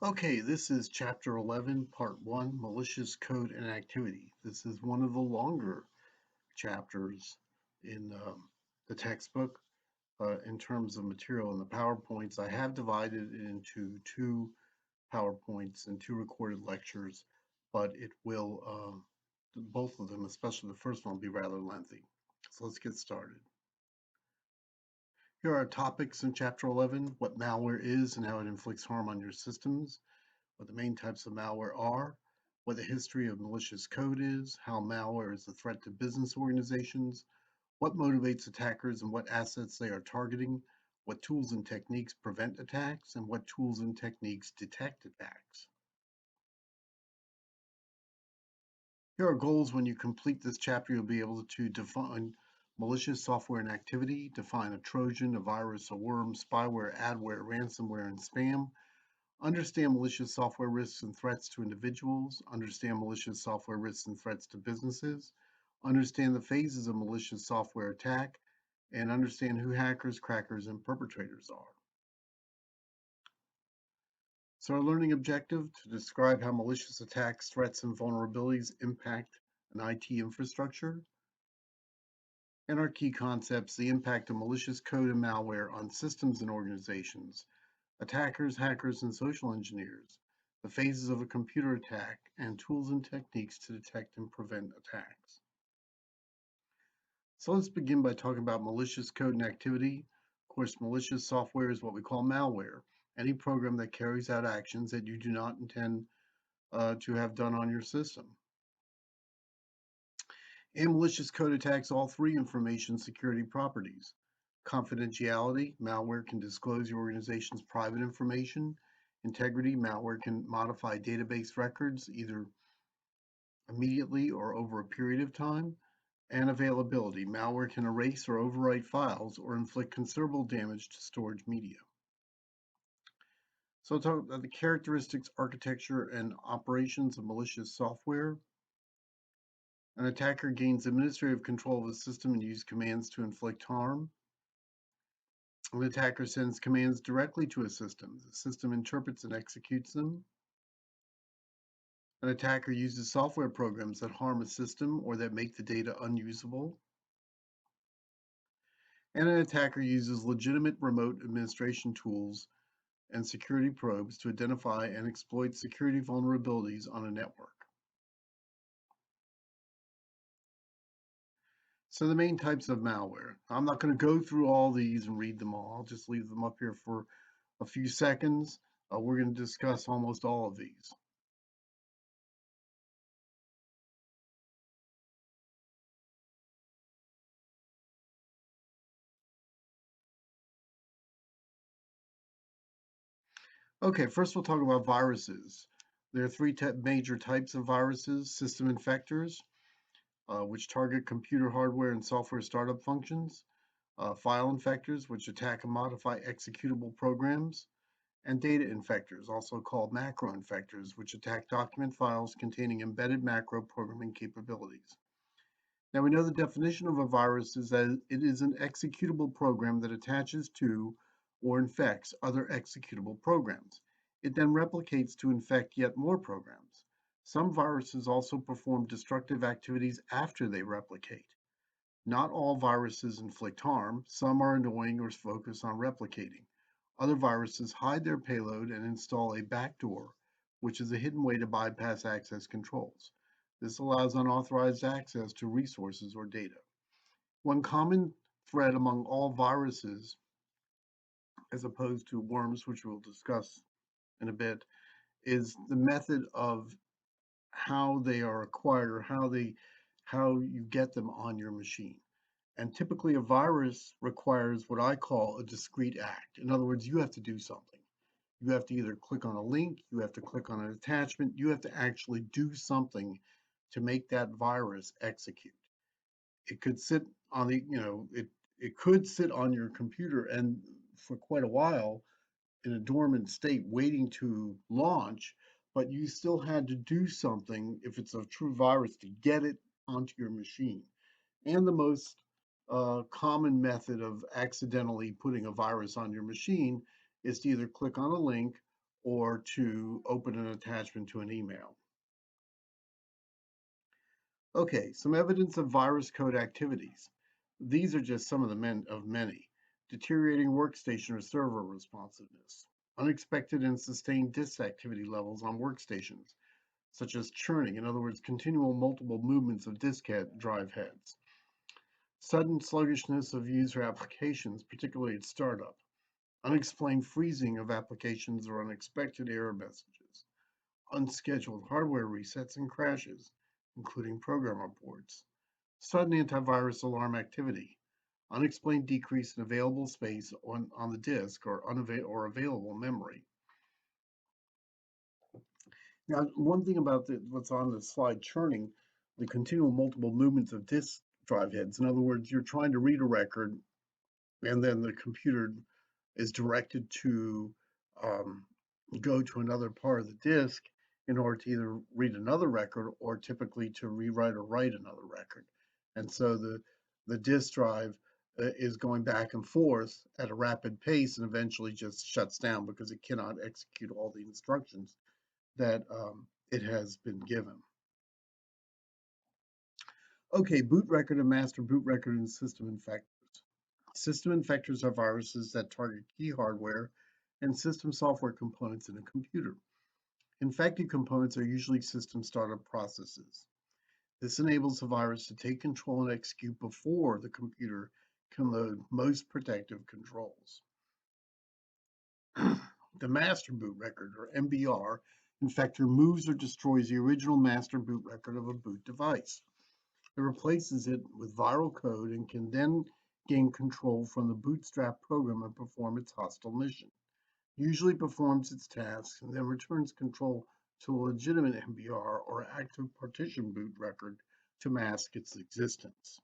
Okay, this is Chapter 11, Part 1, Malicious Code and Activity. This is one of the longer chapters in the textbook in terms of material in the PowerPoints. I have divided it into two PowerPoints and two recorded lectures, but it will, both of them, especially the first one, will be rather lengthy. So let's get started. Here are topics in Chapter 11, what malware is and how it inflicts harm on your systems, what the main types of malware are, what the history of malicious code is, how malware is a threat to business organizations, what motivates attackers and what assets they are targeting, what tools and techniques prevent attacks, and what tools and techniques detect attacks. Here are goals. When you complete this chapter, you'll be able to define malicious software and activity, define a Trojan, a virus, a worm, spyware, adware, ransomware, and spam. Understand malicious software risks and threats to individuals. Understand malicious software risks and threats to businesses. Understand the phases of malicious software attack. And understand who hackers, crackers, and perpetrators are. So our learning objective: to describe how malicious attacks, threats, and vulnerabilities impact an IT infrastructure. And our key concepts: the impact of malicious code and malware on systems and organizations, attackers, hackers, and social engineers, the phases of a computer attack, and tools and techniques to detect and prevent attacks. So let's begin by talking about malicious code and activity. Of course, malicious software is what we call malware, any program that carries out actions that you do not intend to have done on your system. And malicious code attacks all three information security properties. Confidentiality: malware can disclose your organization's private information. Integrity: malware can modify database records either immediately or over a period of time. And availability: malware can erase or overwrite files or inflict considerable damage to storage media. So, talk about the characteristics, architecture, and operations of malicious software. An attacker gains administrative control of the system and uses commands to inflict harm. An attacker sends commands directly to a system. The system interprets and executes them. An attacker uses software programs that harm a system or that make the data unusable. And an attacker uses legitimate remote administration tools and security probes to identify and exploit security vulnerabilities on a network. So the main types of malware. I'm not going to go through all these and read them all. I'll just leave them up here for a few seconds. We're going to discuss almost all of these. Okay, first we'll talk about viruses. There are three major types of viruses: system infectors, which target computer hardware and software startup functions; file infectors, which attack and modify executable programs; and data infectors, also called macro infectors, which attack document files containing embedded macro programming capabilities. Now we know the definition of a virus is that it is an executable program that attaches to or infects other executable programs. It then replicates to infect yet more programs. Some viruses also perform destructive activities after they replicate. Not all viruses inflict harm. Some are annoying or focus on replicating. Other viruses hide their payload and install a backdoor, which is a hidden way to bypass access controls. This allows unauthorized access to resources or data. One common thread among all viruses, as opposed to worms, which we'll discuss in a bit, is the method of how they are acquired or how you get them on your machine. And typically a virus requires what I call a discrete act. In other words, you have to do something. You have to either click on a link, you have to click on an attachment, you have to actually do something to make that virus execute. It could sit on it could sit on your computer and for quite a while in a dormant state waiting to launch, but you still had to do something if it's a true virus to get it onto your machine. And the most common method of accidentally putting a virus on your machine is to either click on a link or to open an attachment to an email. Okay, some evidence of virus code activities. These are just some of of many. Deteriorating workstation or server responsiveness, unexpected and sustained disk activity levels on workstations, such as churning, in other words, continual multiple movements of drive heads, sudden sluggishness of user applications, particularly at startup, unexplained freezing of applications or unexpected error messages, unscheduled hardware resets and crashes, including program reports, sudden antivirus alarm activity, unexplained decrease in available space on the disk or available memory. Now, one thing about what's on the slide, churning, the continual multiple movements of disk drive heads. In other words, you're trying to read a record, and then the computer is directed to um, go to another part of the disk in order to either read another record or typically to rewrite or write another record. And so the disk drive is going back and forth at a rapid pace and eventually just shuts down because it cannot execute all the instructions that it has been given. Okay, boot record and master boot record and system infectors. System infectors are viruses that target key hardware and system software components in a computer. Infected components are usually system startup processes. This enables the virus to take control and execute before the computer can load most protective controls. The master boot record, or MBR, infector moves or destroys the original master boot record of a boot device. It replaces it with viral code and can then gain control from the bootstrap program and perform its hostile mission. Usually performs its tasks and then returns control to a legitimate MBR or active partition boot record to mask its existence.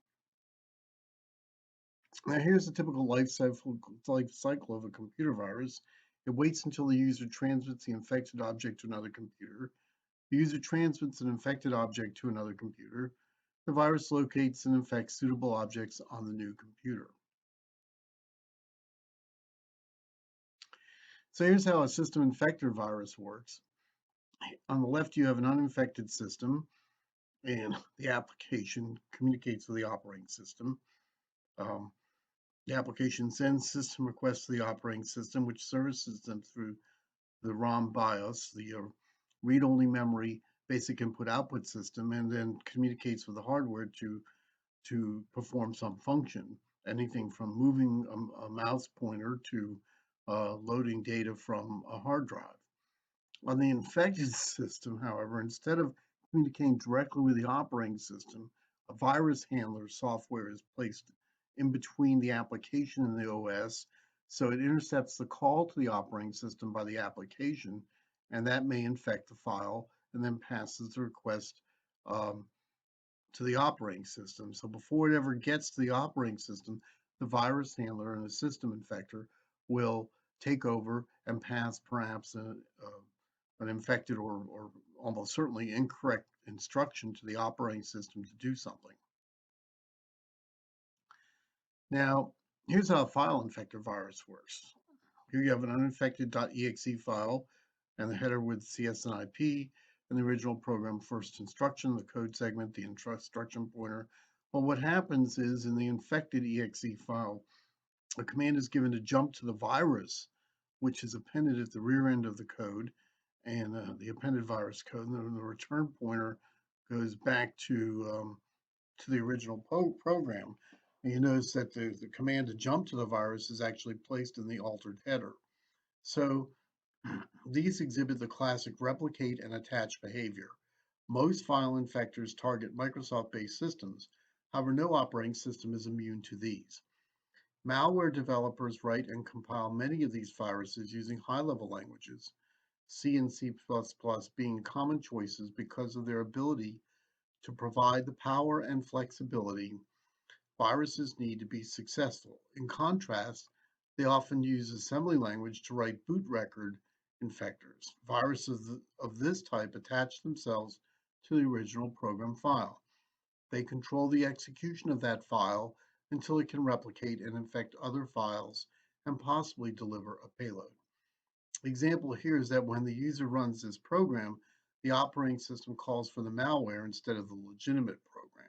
Now here's the typical life cycle of a computer virus. It waits until the user transmits the infected object to another computer. The user transmits an infected object to another computer. The virus locates and infects suitable objects on the new computer. So here's how a system infector virus works. On the left, you have an uninfected system, and the application communicates with the operating system. Um, the application sends system requests to the operating system, which services them through the ROM BIOS, the read-only memory basic input-output system, and then communicates with the hardware to perform some function, anything from moving a mouse pointer to loading data from a hard drive. On the infected system, however, instead of communicating directly with the operating system, a virus handler software is placed in between the application and the OS, so it intercepts the call to the operating system by the application, and that may infect the file and then passes the request um, to the operating system. So before it ever gets to the operating system, the virus handler and the system infector will take over and pass perhaps an infected or almost certainly incorrect instruction to the operating system to do something. Now, here's how a file infector virus works. Here you have an uninfected.exe file and the header with CS and IP and the original program first instruction, the code segment, the instruction pointer. Well, what happens is in the infected exe file, a command is given to jump to the virus, which is appended at the rear end of the code, and the appended virus code, and then the return pointer goes back to the original program. And you notice that the command to jump to the virus is actually placed in the altered header. So these exhibit the classic replicate and attach behavior. Most file infectors target Microsoft-based systems. However, no operating system is immune to these. Malware developers write and compile many of these viruses using high-level languages, C and C++ being common choices because of their ability to provide the power and flexibility viruses need to be successful. In contrast, they often use assembly language to write boot record infectors. Viruses of this type attach themselves to the original program file. They control the execution of that file until it can replicate and infect other files and possibly deliver a payload. Example here is that when the user runs this program, the operating system calls for the malware instead of the legitimate program.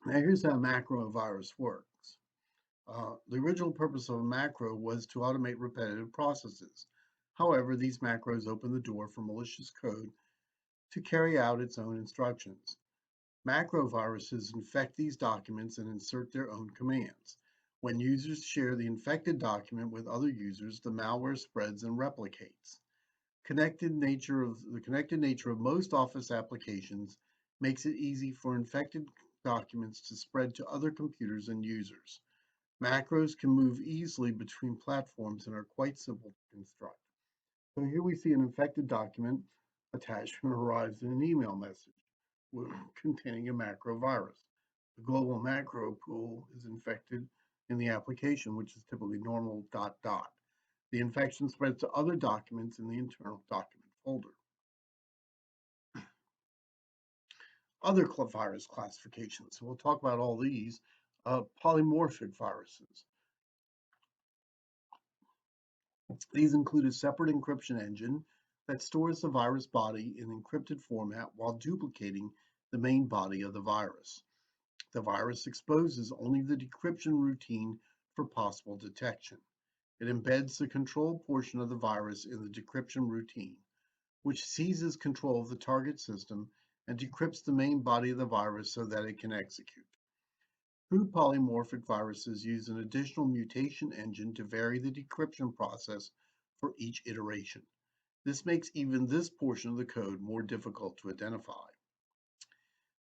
Now here's how macro virus works. The original purpose of a macro was to automate repetitive processes. However, these macros open the door for malicious code to carry out its own instructions. Macro viruses infect these documents and insert their own commands. When users share the infected document with other users, the malware spreads and replicates. The connected nature of most Office applications makes it easy for infected documents to spread to other computers and users. Macros can move easily between platforms and are quite simple to construct. So here we see an infected document attachment arrives in an email message containing a macro virus. The global macro pool is infected in the application, which is typically normal dot dot. The infection spreads to other documents in the internal document folder. Other virus classifications. So we'll talk about all these. Polymorphic viruses. These include a separate encryption engine that stores the virus body in encrypted format while duplicating the main body of the virus. The virus exposes only the decryption routine for possible detection. It embeds the control portion of the virus in the decryption routine, which seizes control of the target system and decrypts the main body of the virus so that it can execute. True polymorphic viruses use an additional mutation engine to vary the decryption process for each iteration. This makes even this portion of the code more difficult to identify.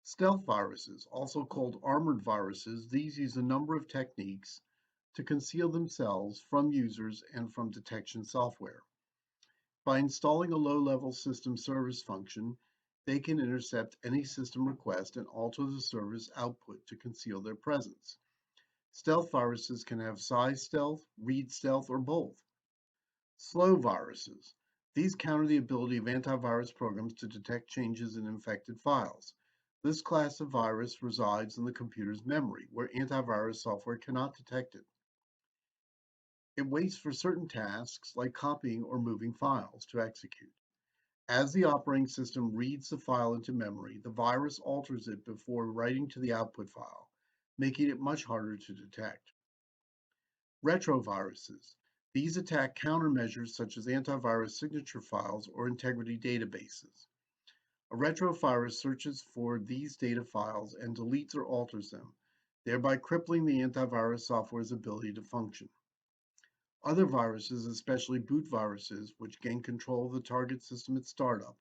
Stealth viruses, also called armored viruses, these use a number of techniques to conceal themselves from users and from detection software. By installing a low-level system service function, they can intercept any system request and alter the service output to conceal their presence. Stealth viruses can have size stealth, read stealth, or both. Slow viruses. These counter the ability of antivirus programs to detect changes in infected files. This class of virus resides in the computer's memory, where antivirus software cannot detect it. It waits for certain tasks, like copying or moving files, to execute. As the operating system reads the file into memory, the virus alters it before writing to the output file, making it much harder to detect. Retroviruses. These attack countermeasures such as antivirus signature files or integrity databases. A retrovirus searches for these data files and deletes or alters them, thereby crippling the antivirus software's ability to function. Other viruses, especially boot viruses, which gain control of the target system at startup,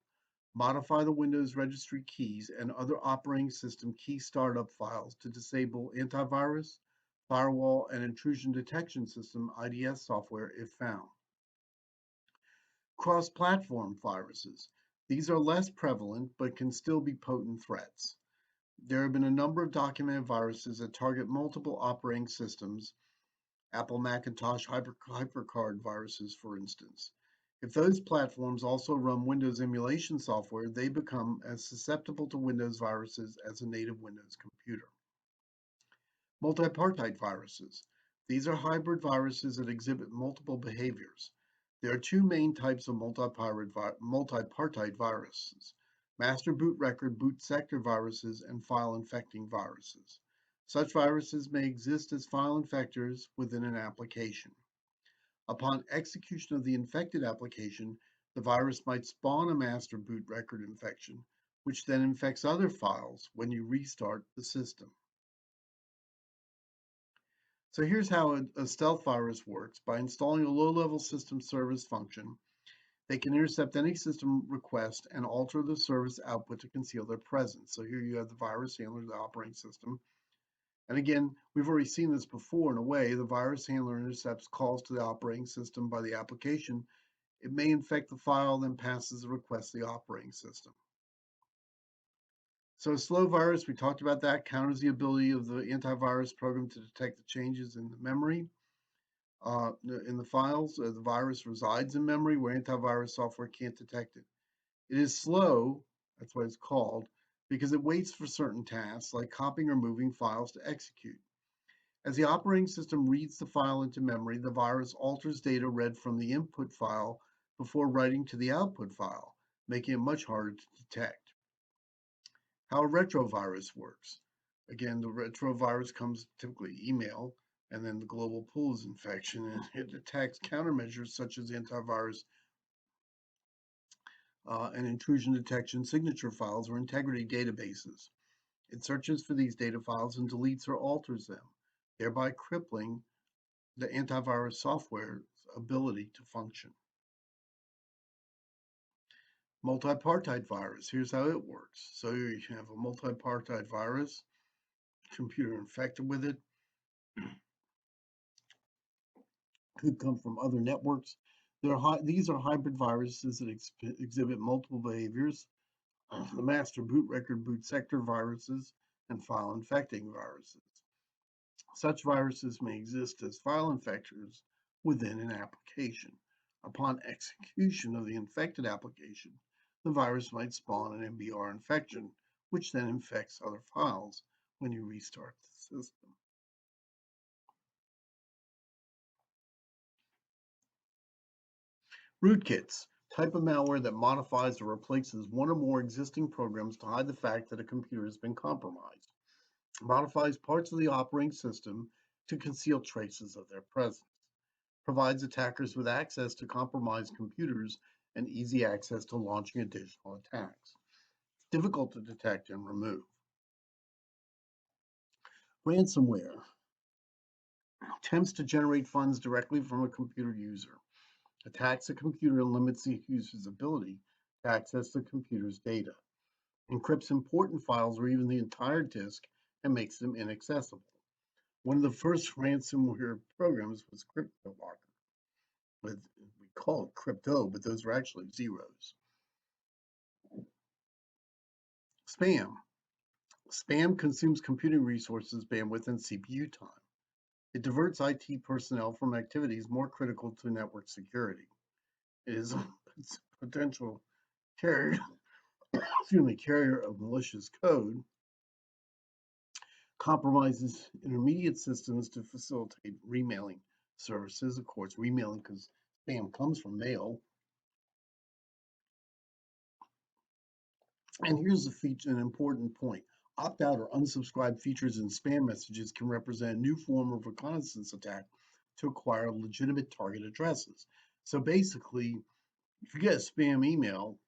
modify the Windows registry keys and other operating system key startup files to disable antivirus, firewall, and intrusion detection system IDS software if found. Cross-platform viruses. These are less prevalent but can still be potent threats. There have been a number of documented viruses that target multiple operating systems, Apple Macintosh HyperCard viruses, for instance. If those platforms also run Windows emulation software, they become as susceptible to Windows viruses as a native Windows computer. Multipartite viruses. These are hybrid viruses that exhibit multiple behaviors. There are two main types of multipartite viruses: master boot record boot sector viruses and file infecting viruses. Such viruses may exist as file infectors within an application. Upon execution of the infected application, the virus might spawn a master boot record infection, which then infects other files when you restart the system. So here's how a stealth virus works. By installing a low-level system service function, they can intercept any system request and alter the service output to conceal their presence. So here you have the virus handler, the operating system. And again, we've already seen this before in a way. The virus handler intercepts calls to the operating system by the application. It may infect the file, then passes the request to the operating system. So a slow virus, we talked about that, counters the ability of the antivirus program to detect the changes in the memory. In the files, the virus resides in memory where antivirus software can't detect it. It is slow, that's what it's called, because it waits for certain tasks like copying or moving files to execute. As the operating system reads the file into memory, the virus alters data read from the input file before writing to the output file, making it much harder to detect. How a retrovirus works. Again, the retrovirus comes typically email, and then the global pools infection, and it attacks countermeasures such as antivirus and intrusion detection signature files or integrity databases. It searches for these data files and deletes or alters them, thereby crippling the antivirus software's ability to function. Multipartite virus, here's how it works. So you have a multipartite virus, computer infected with it, could come from other networks. These are hybrid viruses that exhibit multiple behaviors. The master boot record boot sector viruses and file infecting viruses. Such viruses may exist as file infectors within an application. Upon execution of the infected application, the virus might spawn an MBR infection, which then infects other files when you restart the system. Rootkits, type of malware that modifies or replaces one or more existing programs to hide the fact that a computer has been compromised. Modifies parts of the operating system to conceal traces of their presence. Provides attackers with access to compromised computers and easy access to launching additional attacks. Difficult to detect and remove. Ransomware attempts to generate funds directly from a computer user. Attacks a computer and limits the user's ability to access the computer's data. Encrypts important files or even the entire disk and makes them inaccessible. One of the first ransomware programs was CryptoLocker. We call it crypto, but those are actually zeros. Spam. Spam consumes computing resources, bandwidth, and CPU time. It diverts IT personnel from activities more critical to network security. It is a potential carrier, carrier of malicious code, compromises intermediate systems to facilitate remailing services. Of course, remailing because spam comes from mail. And here's an important point. Opt-out or unsubscribe features in spam messages can represent a new form of reconnaissance attack to acquire legitimate target addresses. So basically, if you get a spam email,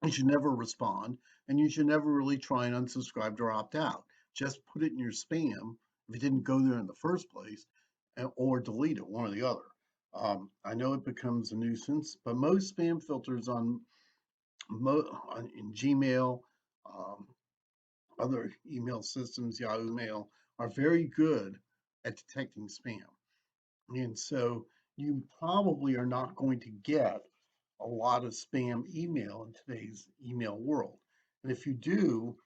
you should never respond, and you should never really try and unsubscribe or opt out. Just put it in your spam if it didn't go there in the first place, or delete it, one or the other. I know it becomes a nuisance, but most spam filters in Gmail, um, other email systems, Yahoo Mail, are very good at detecting spam. And so you probably are not going to get a lot of spam email in today's email world. And if you do,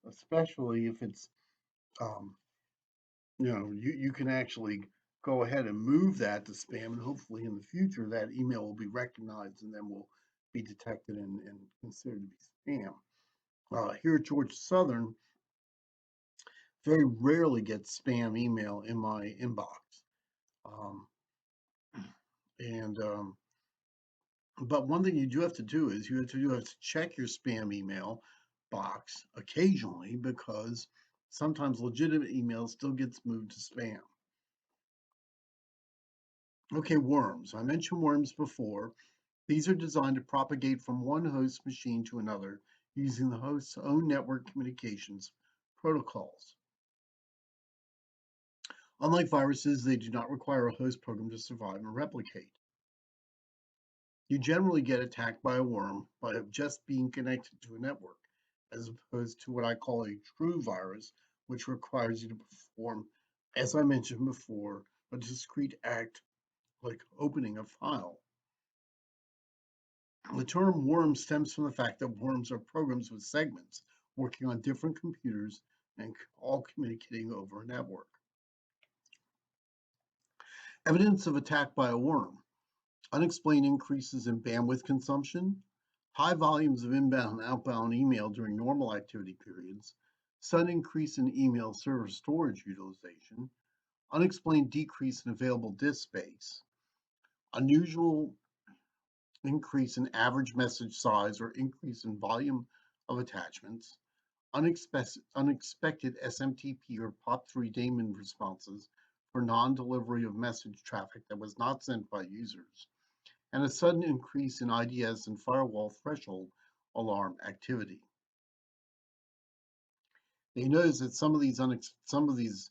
especially if it's, um, you can actually go ahead and move that to spam, and hopefully in the future that email will be recognized and then will be detected and considered to be spam. Here at Georgia Southern, very rarely get spam email in my inbox. Um, and But one thing you do have to do is you have to check your spam email box occasionally, because sometimes legitimate email still gets moved to spam. Okay, worms. I mentioned worms before. These are designed to propagate from one host machine to another using the host's own network communications protocols. Unlike viruses, they do not require a host program to survive and replicate. You generally get attacked by a worm by just being connected to a network, as opposed to what I call a true virus, which requires you to perform, as I mentioned before, a discrete act like opening a file. The term worm stems from the fact that worms are programs with segments working on different computers and all communicating over a network. Evidence of attack by a worm. Unexplained increases in bandwidth consumption, high volumes of inbound and outbound email during normal activity periods, sudden increase in email server storage utilization, unexplained decrease in available disk space, unusual increase in average message size or increase in volume of attachments, unexpected SMTP or POP3 daemon responses for non-delivery of message traffic that was not sent by users, and a sudden increase in IDS and firewall threshold alarm activity. Now, you notice that some of these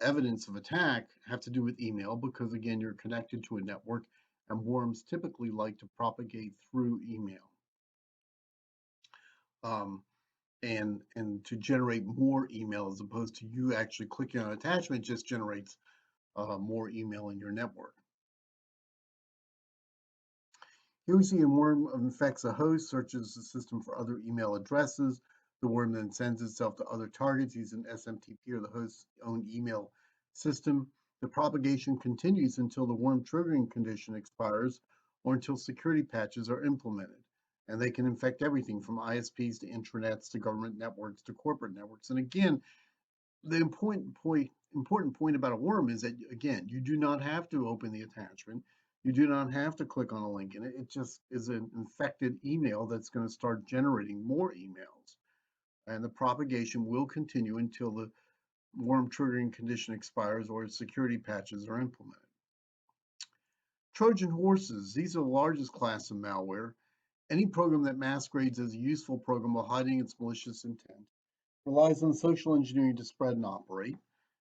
evidence of attack have to do with email because again you're connected to a network, and worms typically like to propagate through email. Um, and to generate more email as opposed to you actually clicking on an attachment just generates more email in your network. Here we see a worm infects a host, searches the system for other email addresses. The worm then sends itself to other targets using SMTP or the host's own email system. The propagation continues until the worm triggering condition expires or until security patches are implemented. And they can infect everything from ISPs to intranets to government networks to corporate networks. And again, the important point about a worm is that, again, you do not have to open the attachment. You do not have to click on a link in it. It just is an infected email that's going to start generating more emails. And the propagation will continue until the worm triggering condition expires or security patches are implemented. Trojan horses, these are the largest class of malware. Any program that masquerades as a useful program while hiding its malicious intent relies on social engineering to spread and operate,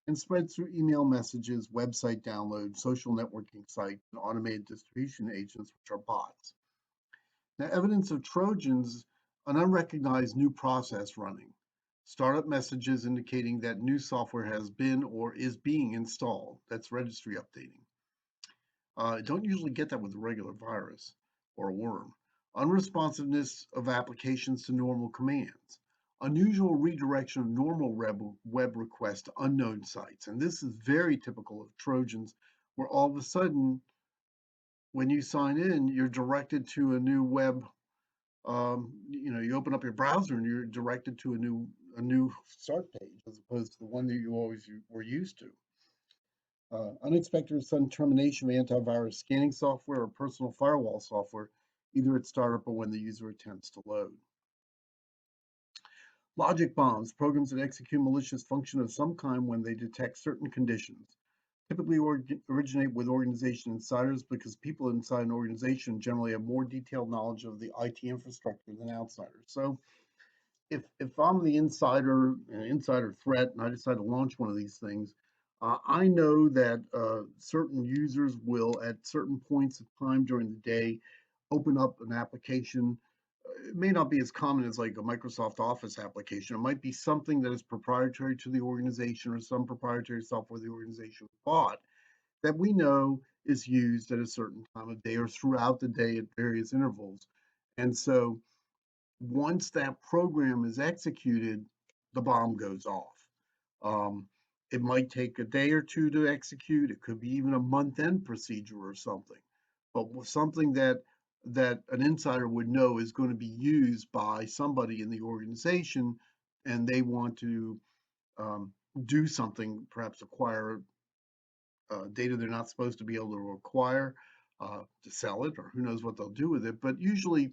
and spreads through email messages, website downloads, social networking sites, and automated distribution agents, which are bots. Now, evidence of Trojans, an unrecognized new process running, startup messages indicating that new software has been or is being installed. That's registry updating. Don't usually get that with a regular virus or a worm. Unresponsiveness of applications to normal commands. Unusual redirection of normal web requests to unknown sites. And this is very typical of Trojans, where all of a sudden, when you sign in, you're directed to a new web. You open up your browser and you're directed to a new start page as opposed to the one that you always were used to. Unexpected or sudden termination of antivirus scanning software or personal firewall software, either at startup or when the user attempts to load. Logic bombs, programs that execute malicious function of some kind when they detect certain conditions. Typically originate with organization insiders because people inside an organization generally have more detailed knowledge of the IT infrastructure than outsiders. So if I'm the insider, an insider threat, and I decide to launch one of these things, I know that certain users will, at certain points of time during the day, open up an application. It may not be as common as like a Microsoft Office application. It might be something that is proprietary to the organization or some proprietary software the organization bought that we know is used at a certain time of day or throughout the day at various intervals. And so once that program is executed, the bomb goes off. Um, it might take a day or two to execute. It could be even a month-end procedure or something, but something that an insider would know is going to be used by somebody in the organization, and they want to um, do something, perhaps acquire data they're not supposed to be able to acquire, to sell it, or who knows what they'll do with it. But usually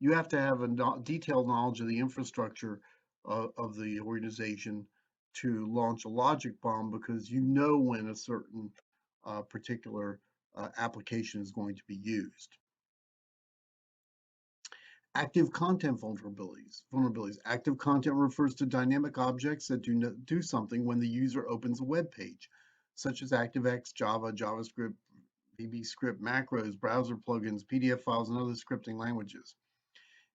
you have to have a detailed knowledge of the infrastructure of the organization to launch a logic bomb because you know when a certain particular application is going to be used. Active content vulnerabilities. Active content refers to dynamic objects that do something when the user opens a web page, such as ActiveX, Java, JavaScript, VBScript, macros, browser plugins, PDF files, and other scripting languages.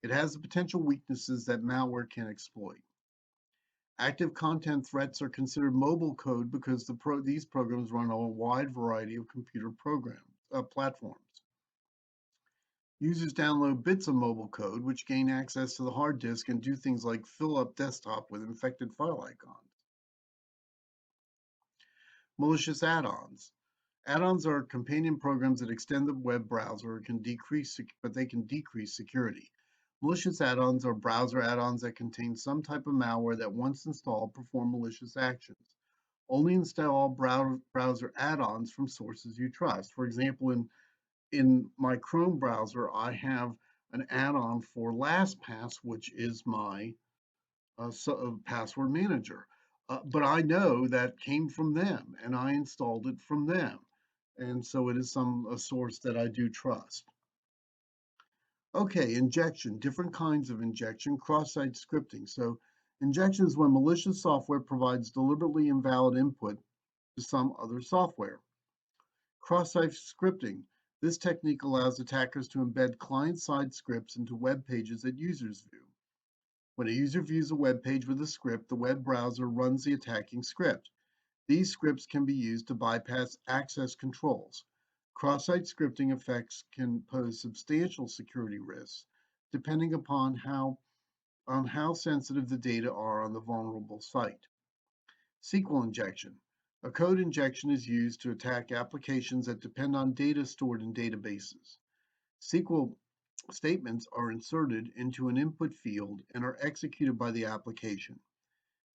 It has the potential weaknesses that malware can exploit. Active content threats are considered mobile code because these programs run on a wide variety of computer platforms. Users download bits of mobile code, which gain access to the hard disk and do things like fill up desktop with infected file icons. Malicious add-ons. Add-ons are companion programs that extend the web browser but they can decrease security. Malicious add-ons are browser add-ons that contain some type of malware that once installed perform malicious actions. Only install browser add-ons from sources you trust. For example, in my Chrome browser, I have an add-on for LastPass, which is my password manager. But I know that came from them and I installed it from them. And so it is a source that I do trust. Okay, injection, different kinds of injection, cross-site scripting. So injection is when malicious software provides deliberately invalid input to some other software. Cross-site scripting. This technique allows attackers to embed client-side scripts into web pages that users view. When a user views a web page with a script, the web browser runs the attacking script. These scripts can be used to bypass access controls. Cross-site scripting effects can pose substantial security risks, depending on how sensitive the data are on the vulnerable site. SQL injection. A code injection is used to attack applications that depend on data stored in databases. SQL statements are inserted into an input field and are executed by the application.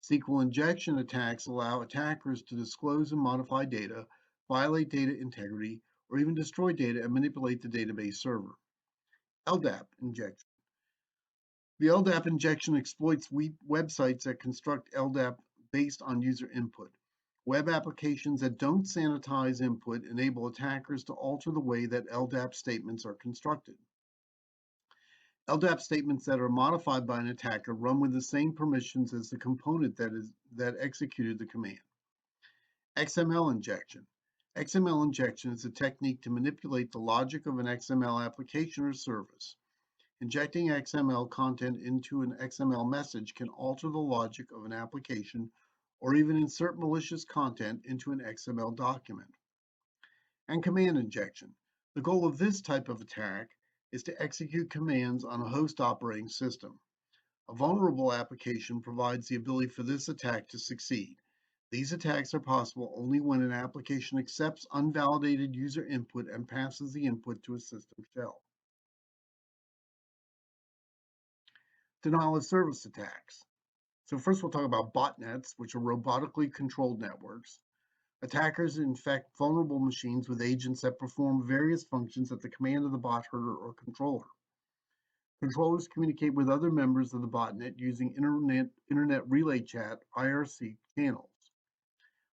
SQL injection attacks allow attackers to disclose and modify data, violate data integrity, or even destroy data and manipulate the database server. LDAP injection. The LDAP injection exploits websites that construct LDAP based on user input. Web applications that don't sanitize input enable attackers to alter the way that LDAP statements are constructed. LDAP statements that are modified by an attacker run with the same permissions as the component that executed the command. XML injection. XML injection is a technique to manipulate the logic of an XML application or service. Injecting XML content into an XML message can alter the logic of an application or even insert malicious content into an XML document. And command injection. The goal of this type of attack is to execute commands on a host operating system. A vulnerable application provides the ability for this attack to succeed. These attacks are possible only when an application accepts unvalidated user input and passes the input to a system shell. Denial of service attacks. So first we'll talk about botnets, which are robotically controlled networks. Attackers infect vulnerable machines with agents that perform various functions at the command of the bot herder or controller. Controllers communicate with other members of the botnet using Internet Relay Chat (IRC) channels.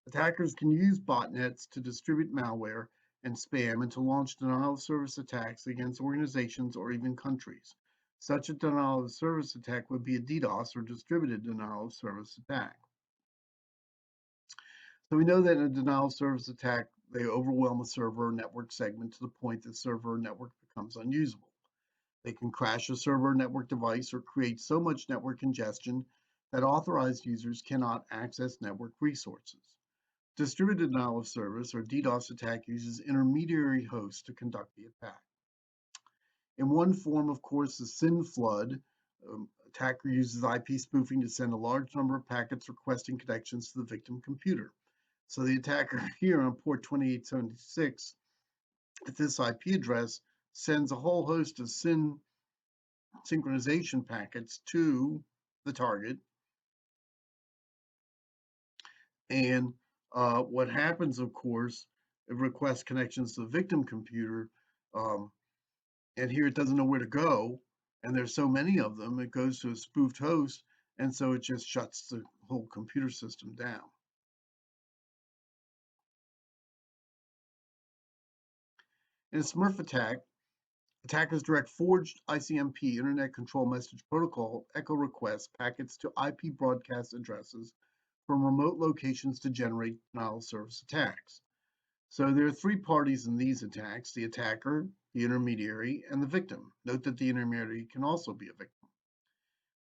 Attackers can use botnets to distribute malware and spam and to launch denial of service attacks against organizations or even countries. Such a denial of service attack would be a DDoS or distributed denial of service attack. So we know that in a denial of service attack, they overwhelm a server or network segment to the point that server or network becomes unusable. They can crash a server or network device or create so much network congestion that authorized users cannot access network resources. Distributed denial of service or DDoS attack uses intermediary hosts to conduct the attack. In one form, of course, the SYN flood. Attacker uses IP spoofing to send a large number of packets requesting connections to the victim computer. So the attacker here on port 2876 at this IP address sends a whole host of SYN synchronization packets to the target. And what happens, of course, it requests connections to the victim computer. And here it doesn't know where to go. And there's so many of them, it goes to a spoofed host. And so it just shuts the whole computer system down. In a Smurf attack, attackers direct forged ICMP Internet Control Message Protocol echo request packets to IP broadcast addresses from remote locations to generate denial of service attacks. So there are three parties in these attacks: the attacker, the intermediary, and the victim. Note that the intermediary can also be a victim.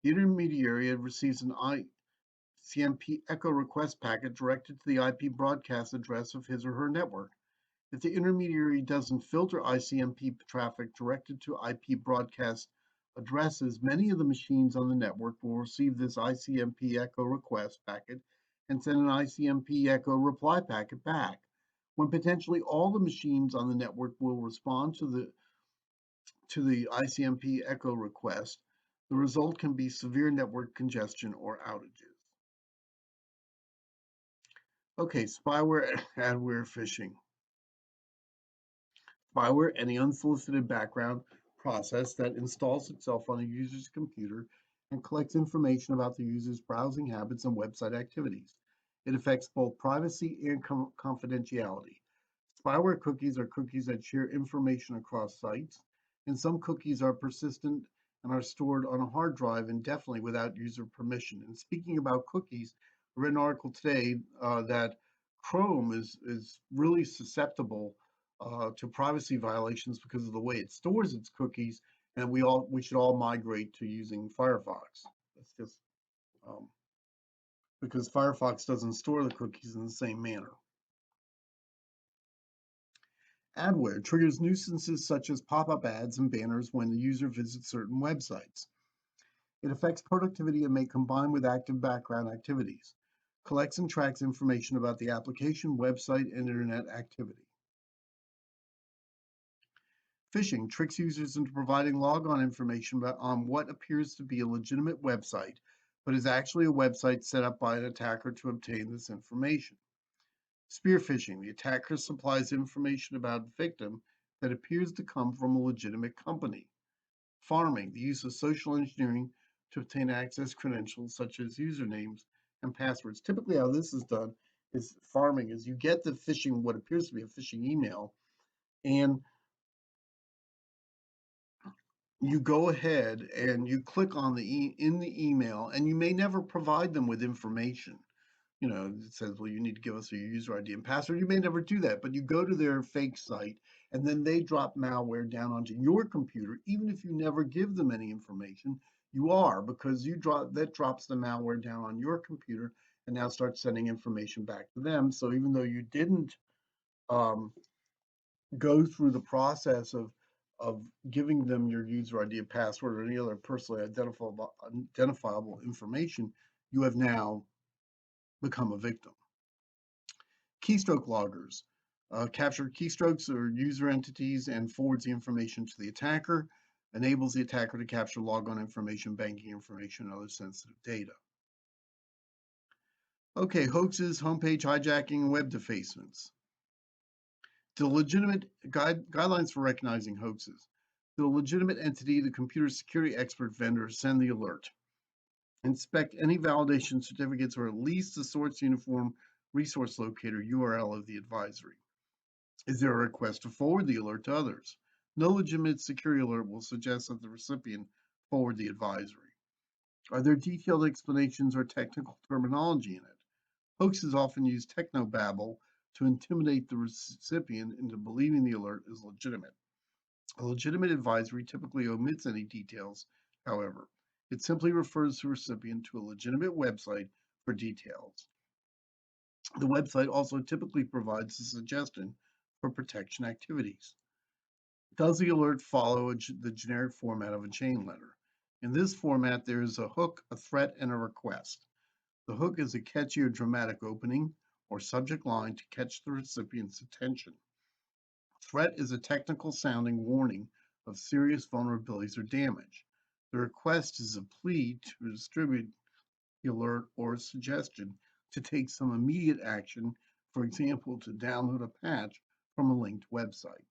The intermediary receives an ICMP echo request packet directed to the IP broadcast address of his or her network. If the intermediary doesn't filter ICMP traffic directed to IP broadcast addresses, many of the machines on the network will receive this ICMP echo request packet and send an ICMP echo reply packet back, when potentially all the machines on the network will respond to the ICMP echo request. The result can be severe network congestion or outages. Okay, spyware and adware phishing. Spyware, any unsolicited background process that installs itself on a user's computer and collects information about the user's browsing habits and website activities. It affects both privacy and confidentiality. Spyware cookies are cookies that share information across sites, and some cookies are persistent and are stored on a hard drive indefinitely without user permission. And speaking about cookies, I read an article today that Chrome is really susceptible to privacy violations because of the way it stores its cookies, and we should all migrate to using Firefox. That's just um, because Firefox doesn't store the cookies in the same manner. Adware triggers nuisances such as pop-up ads and banners when the user visits certain websites. It affects productivity and may combine with active background activities. Collects and tracks information about the application, website, and internet activity. Phishing tricks users into providing logon information on what appears to be a legitimate website, but is actually a website set up by an attacker to obtain this information. Spear phishing, the attacker supplies information about a victim that appears to come from a legitimate company. Farming, the use of social engineering to obtain access credentials such as usernames and passwords. Typically, how this is done is farming is you get the phishing, what appears to be a phishing email, and you go ahead and you click on in the email, and you may never provide them with information. It says, well, you need to give us your user ID and password. You may never do that, but you go to their fake site, and then they drop malware down onto your computer. Even if you never give them any information, you are, because that drops the malware down on your computer and now starts sending information back to them. So even though you didn't um, go through the process of giving them your user ID and password or any other personally identifiable information, you have now become a victim. Keystroke loggers capture keystrokes or user entities and forwards the information to the attacker, enables the attacker to capture logon information, banking information, and other sensitive data. Okay, hoaxes, homepage hijacking, and web defacements. The legitimate guidelines for recognizing hoaxes. The legitimate entity, the computer security expert vendor, send the alert. Inspect any validation certificates or at least the source uniform resource locator URL of the advisory. Is there a request to forward the alert to others? No legitimate security alert will suggest that the recipient forward the advisory. Are there detailed explanations or technical terminology in it? Hoaxes often use technobabble to intimidate the recipient into believing the alert is legitimate. A legitimate advisory typically omits any details, however. It simply refers the recipient to a legitimate website for details. The website also typically provides a suggestion for protection activities. Does the alert follow the generic format of a chain letter? In this format, there is a hook, a threat, and a request. The hook is a catchy or dramatic opening or subject line to catch the recipient's attention. Threat is a technical sounding warning of serious vulnerabilities or damage. The request is a plea to distribute the alert or a suggestion to take some immediate action, for example, to download a patch from a linked website.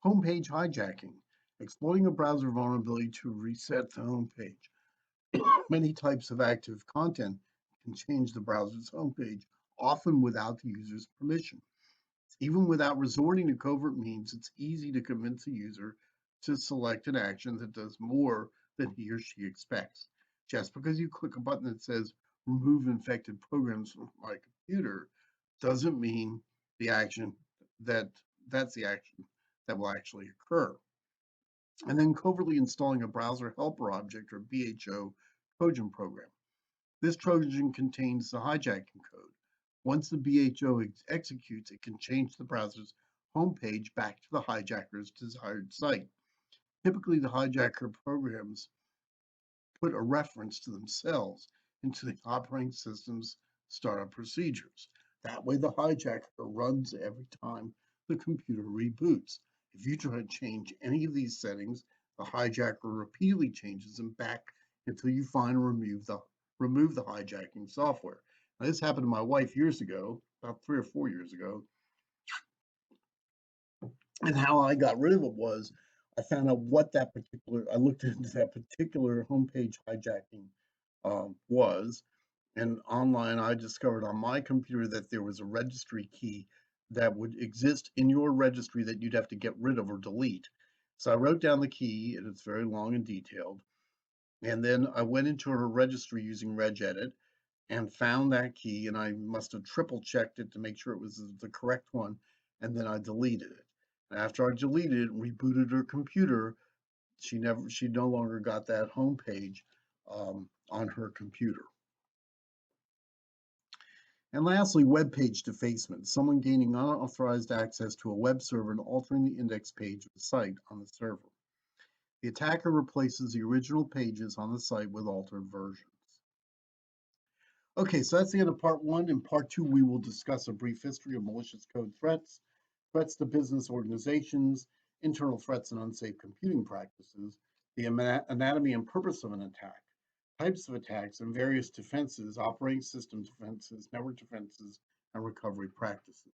Homepage hijacking, exploiting a browser vulnerability to reset the homepage. Many types of active content can change the browser's homepage, often without the user's permission. Even without resorting to covert means, it's easy to convince a user to select an action that does more than he or she expects. Just because you click a button that says remove infected programs from my computer doesn't mean the action that that's the action that will actually occur. And then covertly installing a browser helper object or BHO Trojan program. This Trojan contains the hijacking code. Once the BHO executes, it can change the browser's homepage back to the hijacker's desired site. Typically, the hijacker programs put a reference to themselves into the operating system's startup procedures. That way, the hijacker runs every time the computer reboots. If you try to change any of these settings, The hijacker repeatedly changes them back until you find and remove the hijacking software. Now, this happened to my wife years ago, about 3 or 4 years ago, and how I got rid of it was I found out what that particular I looked into that particular homepage hijacking was, and online I discovered on my computer that there was a registry key that would exist in your registry that you'd have to get rid of or delete. So I wrote down the key, and it's very long and detailed. And then I went into her registry using regedit and found that key, and I must have triple checked it to make sure it was the correct one, and then I deleted it. And after I deleted it and rebooted her computer, she no longer got that home page on her computer. And lastly, web page defacement, someone gaining unauthorized access to a web server and altering the index page of the site on the server. The attacker replaces the original pages on the site with altered versions. Okay, so that's the end of part one. In part two, we will discuss a brief history of malicious code threats, threats to business organizations, internal threats and unsafe computing practices, the anatomy and purpose of an attack, types of attacks, and various defenses, operating system defenses, network defenses, and recovery practices.